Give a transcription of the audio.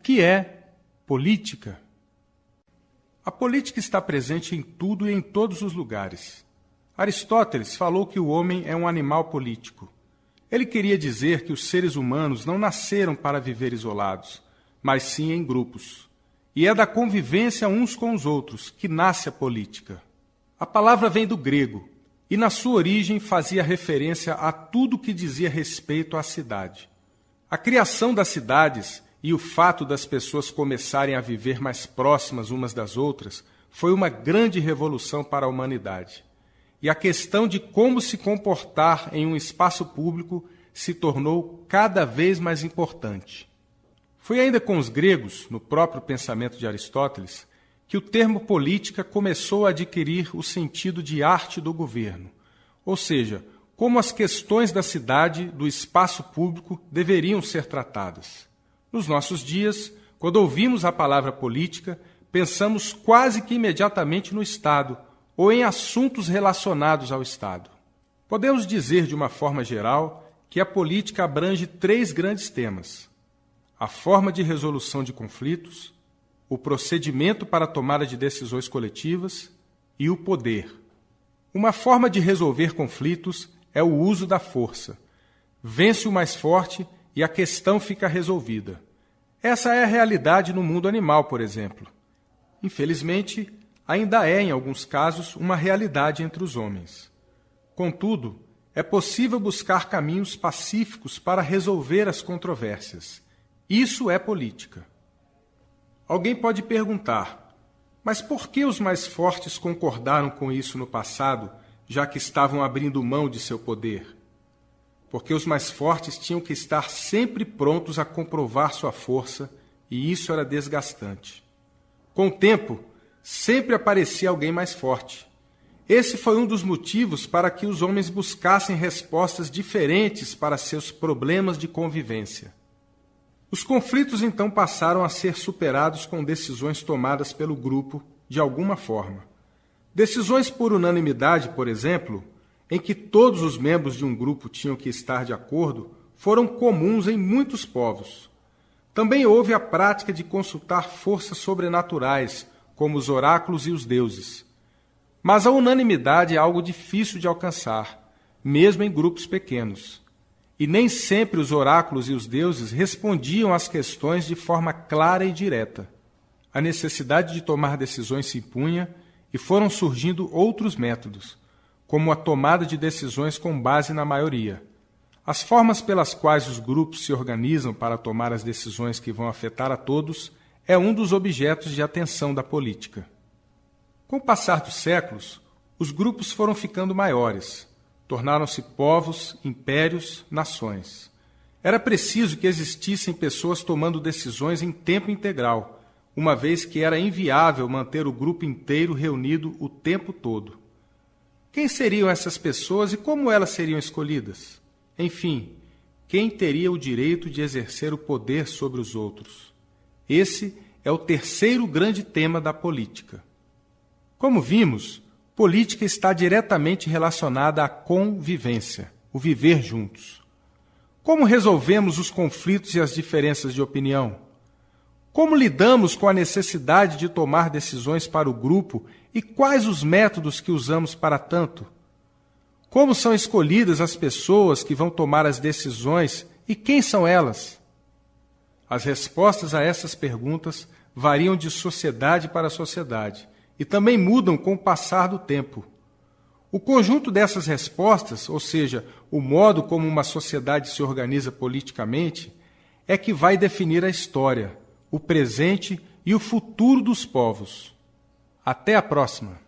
que é política? A política está presente em tudo e em todos os lugares. Aristóteles falou que o homem é um animal político. Ele queria dizer que os seres humanos não nasceram para viver isolados, mas sim em grupos. E é da convivência uns com os outros que nasce a política. A palavra vem do grego e, na sua origem, fazia referência a tudo que dizia respeito à cidade. A criação das cidades e o fato das pessoas começarem a viver mais próximas umas das outras foi uma grande revolução para a humanidade. E a questão de como se comportar em um espaço público se tornou cada vez mais importante. Foi ainda com os gregos, no próprio pensamento de Aristóteles, que o termo política começou a adquirir o sentido de arte do governo, ou seja, como as questões da cidade, do espaço público, deveriam ser tratadas. Nos nossos dias, quando ouvimos a palavra política, pensamos quase que imediatamente no Estado ou em assuntos relacionados ao Estado. Podemos dizer, de uma forma geral, que a política abrange 3 grandes temas: a forma de resolução de conflitos, o procedimento para a tomada de decisões coletivas e o poder. Uma forma de resolver conflitos é o uso da força. Vence o mais forte e a questão fica resolvida. Essa é a realidade no mundo animal, por exemplo. Infelizmente, ainda é, em alguns casos, uma realidade entre os homens. Contudo, é possível buscar caminhos pacíficos para resolver as controvérsias. Isso é política. Alguém pode perguntar, mas por que os mais fortes concordaram com isso no passado, já que estavam abrindo mão de seu poder? Porque os mais fortes tinham que estar sempre prontos a comprovar sua força, e isso era desgastante. Com o tempo, sempre aparecia alguém mais forte. Esse foi um dos motivos para que os homens buscassem respostas diferentes para seus problemas de convivência. Os conflitos então passaram a ser superados com decisões tomadas pelo grupo de alguma forma. Decisões por unanimidade, por exemplo, em que todos os membros de um grupo tinham que estar de acordo, foram comuns em muitos povos. Também houve a prática de consultar forças sobrenaturais, como os oráculos e os deuses. Mas a unanimidade é algo difícil de alcançar, mesmo em grupos pequenos. E nem sempre os oráculos e os deuses respondiam às questões de forma clara e direta. A necessidade de tomar decisões se impunha e foram surgindo outros métodos, como a tomada de decisões com base na maioria. As formas pelas quais os grupos se organizam para tomar as decisões que vão afetar a todos é um dos objetos de atenção da política. Com o passar dos séculos, os grupos foram ficando maiores, tornaram-se povos, impérios, nações. Era preciso que existissem pessoas tomando decisões em tempo integral, uma vez que era inviável manter o grupo inteiro reunido o tempo todo. Quem seriam essas pessoas e como elas seriam escolhidas? Enfim, quem teria o direito de exercer o poder sobre os outros? Esse é o terceiro grande tema da política. Como vimos, política está diretamente relacionada à convivência, o viver juntos. Como resolvemos os conflitos e as diferenças de opinião? Como lidamos com a necessidade de tomar decisões para o grupo e quais os métodos que usamos para tanto? Como são escolhidas as pessoas que vão tomar as decisões e quem são elas? As respostas a essas perguntas variam de sociedade para sociedade e também mudam com o passar do tempo. O conjunto dessas respostas, ou seja, o modo como uma sociedade se organiza politicamente, é que vai definir a história, o presente e o futuro dos povos. Até a próxima!